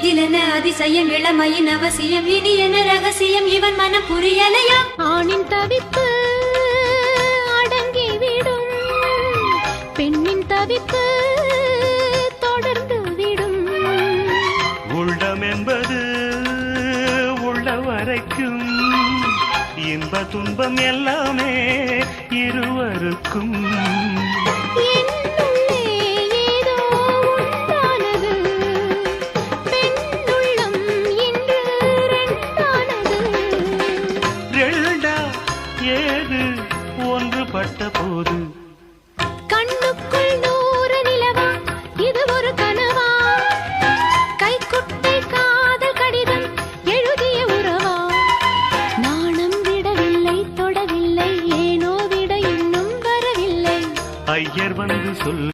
இதிலென அதிசயம் இளமையின் அவசியம் இனி என ரகசியம் இவன் மனம் புரியலையா ஆணின் தவிப்பு அடங்கிவிடும் பெண்ணின் தவிப்பு தொடர்ந்து விடும் உள்ளம் என்பது உள்ள வரைக்கும் இன்ப துன்பம் எல்லாமே இருவருக்கும்